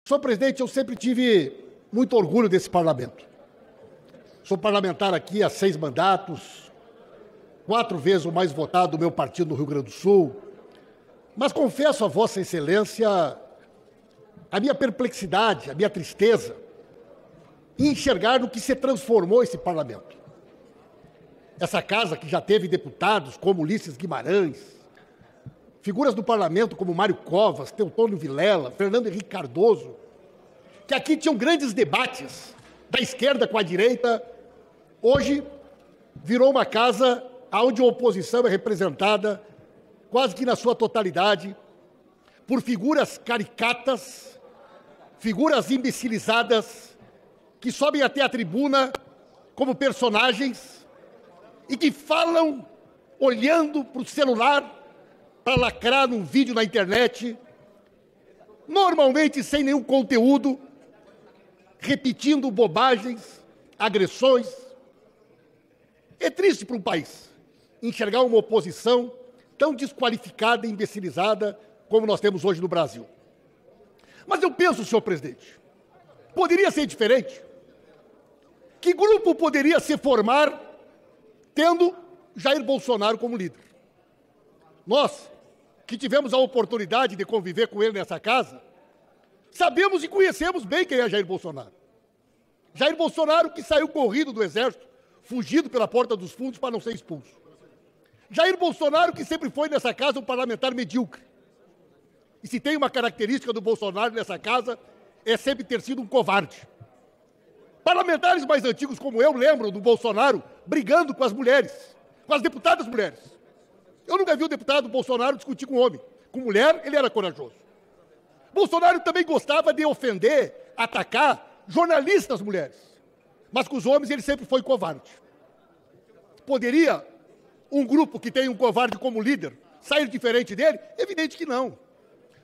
Senhor presidente, eu sempre tive muito orgulho desse parlamento. Sou parlamentar aqui há 6 mandatos, 4 vezes o mais votado do meu partido no Rio Grande do Sul. Mas confesso a Vossa Excelência a minha perplexidade, a minha tristeza em enxergar no que se transformou esse parlamento. Essa casa que já teve deputados como Ulisses Guimarães, figuras do parlamento como Mário Covas, Teotônio Vilela, Fernando Henrique Cardoso, que aqui tinham grandes debates da esquerda com a direita, hoje virou uma casa onde a oposição é representada quase que na sua totalidade por figuras caricatas, figuras imbecilizadas, que sobem até a tribuna como personagens e que falam olhando para o celular para lacrar num vídeo na internet, normalmente sem nenhum conteúdo, repetindo bobagens, agressões. É triste para um país enxergar uma oposição tão desqualificada e imbecilizada como nós temos hoje no Brasil. Mas eu penso, senhor presidente, poderia ser diferente? Que grupo poderia se formar tendo Jair Bolsonaro como líder? Nós, que tivemos a oportunidade de conviver com ele nessa casa, sabemos e conhecemos bem quem é Jair Bolsonaro. Jair Bolsonaro que saiu corrido do Exército, fugido pela porta dos fundos para não ser expulso. Jair Bolsonaro que sempre foi nessa casa um parlamentar medíocre. E se tem uma característica do Bolsonaro nessa casa, é sempre ter sido um covarde. Parlamentares mais antigos como eu lembram do Bolsonaro brigando com as mulheres, com as deputadas mulheres. Eu nunca vi o deputado Bolsonaro discutir com homem. Com mulher, ele era corajoso. Bolsonaro também gostava de ofender, atacar jornalistas mulheres. Mas com os homens ele sempre foi covarde. Poderia um grupo que tem um covarde como líder sair diferente dele? Evidente que não.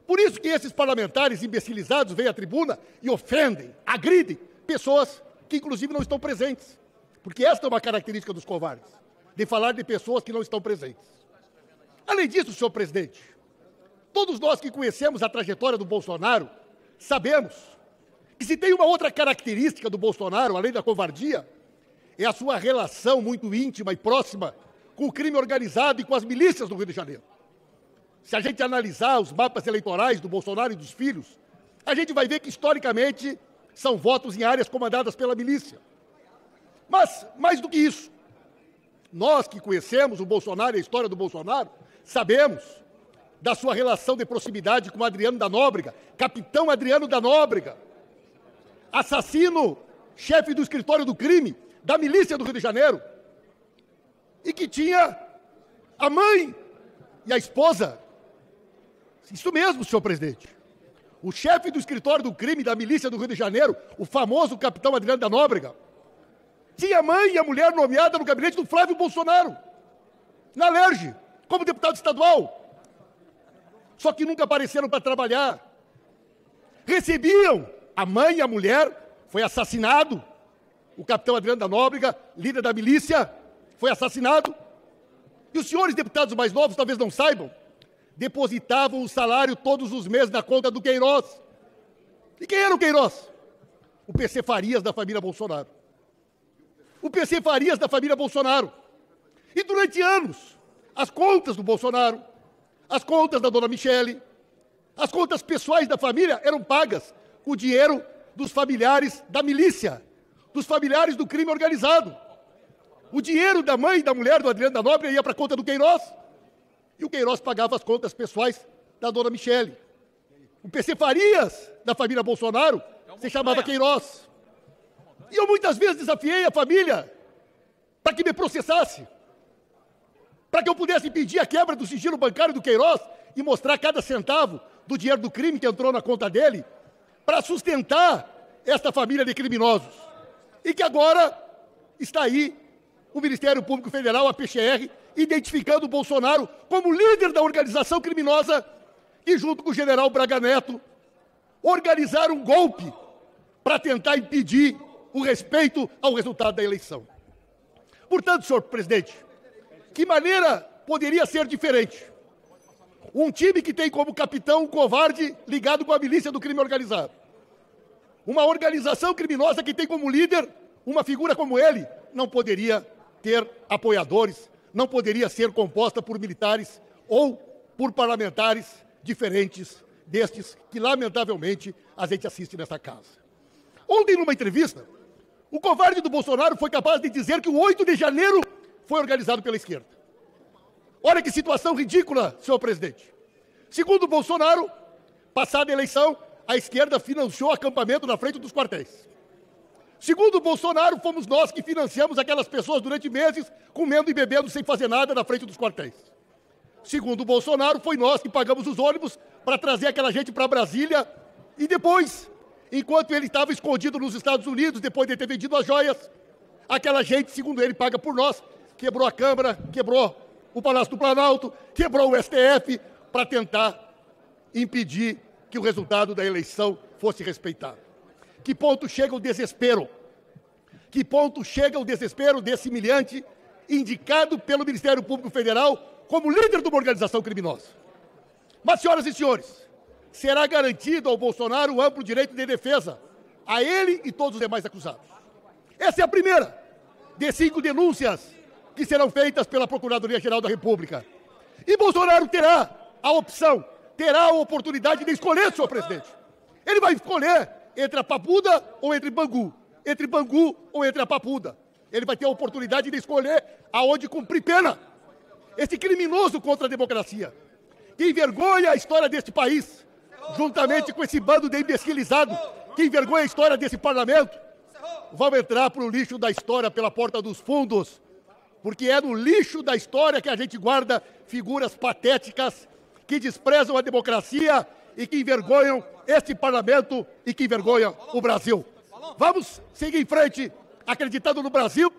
Por isso que esses parlamentares imbecilizados vêm à tribuna e ofendem, agridem pessoas que inclusive não estão presentes. Porque esta é uma característica dos covardes, de falar de pessoas que não estão presentes. Além disso, senhor presidente, todos nós que conhecemos a trajetória do Bolsonaro, sabemos que se tem uma outra característica do Bolsonaro, além da covardia, é a sua relação muito íntima e próxima com o crime organizado e com as milícias do Rio de Janeiro. Se a gente analisar os mapas eleitorais do Bolsonaro e dos filhos, a gente vai ver que, historicamente, são votos em áreas comandadas pela milícia. Mas, mais do que isso, nós que conhecemos o Bolsonaro e a história do Bolsonaro, sabemos da sua relação de proximidade com Adriano da Nóbrega, capitão Adriano da Nóbrega, assassino, chefe do escritório do crime, da milícia do Rio de Janeiro, e que tinha a mãe e a esposa. Isso mesmo, senhor presidente. O chefe do escritório do crime da milícia do Rio de Janeiro, o famoso capitão Adriano da Nóbrega, tinha a mãe e a mulher nomeada no gabinete do Flávio Bolsonaro, na Alerj, como deputado estadual. Só que nunca apareceram para trabalhar. Recebiam a mãe e a mulher, foi assassinado. O capitão Adriano da Nóbrega, líder da milícia, foi assassinado. E os senhores deputados mais novos talvez não saibam, depositavam o salário todos os meses na conta do Queiroz. E quem era o Queiroz? O PC Farias da família Bolsonaro. O PC Farias da família Bolsonaro. E durante anos, as contas do Bolsonaro, as contas da dona Michele, as contas pessoais da família eram pagas com o dinheiro dos familiares da milícia, dos familiares do crime organizado. O dinheiro da mãe e da mulher do Adriano da Nóbrega ia para a conta do Queiroz, e o Queiroz pagava as contas pessoais da dona Michele. O PC Farias da família Bolsonaro se chamava Queiroz. E eu muitas vezes desafiei a família para que me processasse, para que eu pudesse pedir a quebra do sigilo bancário do Queiroz e mostrar cada centavo do dinheiro do crime que entrou na conta dele para sustentar esta família de criminosos. E que agora está aí o Ministério Público Federal, a PGR, identificando o Bolsonaro como líder da organização criminosa e, junto com o general Braga Neto, organizaram um golpe para tentar impedir o respeito ao resultado da eleição. Portanto, senhor presidente, que maneira poderia ser diferente? Um time que tem como capitão um covarde ligado com a milícia do crime organizado. Uma organização criminosa que tem como líder uma figura como ele não poderia ter apoiadores, não poderia ser composta por militares ou por parlamentares diferentes destes que, lamentavelmente, a gente assiste nessa casa. Ontem, numa entrevista, o covarde do Bolsonaro foi capaz de dizer que o 8 de janeiro foi organizado pela esquerda. Olha que situação ridícula, senhor presidente. Segundo o Bolsonaro, passada a eleição, a esquerda financiou acampamento na frente dos quartéis. Segundo o Bolsonaro, fomos nós que financiamos aquelas pessoas durante meses, comendo e bebendo sem fazer nada na frente dos quartéis. Segundo o Bolsonaro, foi nós que pagamos os ônibus para trazer aquela gente para Brasília e depois, enquanto ele estava escondido nos Estados Unidos, depois de ter vendido as joias, aquela gente, segundo ele, paga por nós, quebrou a Câmara, quebrou o Palácio do Planalto, quebrou o STF para tentar impedir que o resultado da eleição fosse respeitado. Que ponto chega o desespero? Que ponto chega o desespero desse humilhante indicado pelo Ministério Público Federal como líder de uma organização criminosa? Mas, senhoras e senhores, será garantido ao Bolsonaro o amplo direito de defesa, a ele e todos os demais acusados. Essa é a primeira de 5 denúncias que serão feitas pela Procuradoria-Geral da República. E Bolsonaro terá a opção, terá a oportunidade de escolher, senhor presidente. Ele vai escolher entre a Papuda ou entre Bangu, entre Bangu ou entre a Papuda. Ele vai ter a oportunidade de escolher aonde cumprir pena. Esse criminoso contra a democracia, que envergonha a história deste país, juntamente com esse bando de imbecilizado, que envergonha a história desse parlamento, vão entrar para o lixo da história pela porta dos fundos, porque é no lixo da história que a gente guarda figuras patéticas que desprezam a democracia e que envergonham este parlamento e que envergonham o Brasil. Vamos seguir em frente, acreditando no Brasil.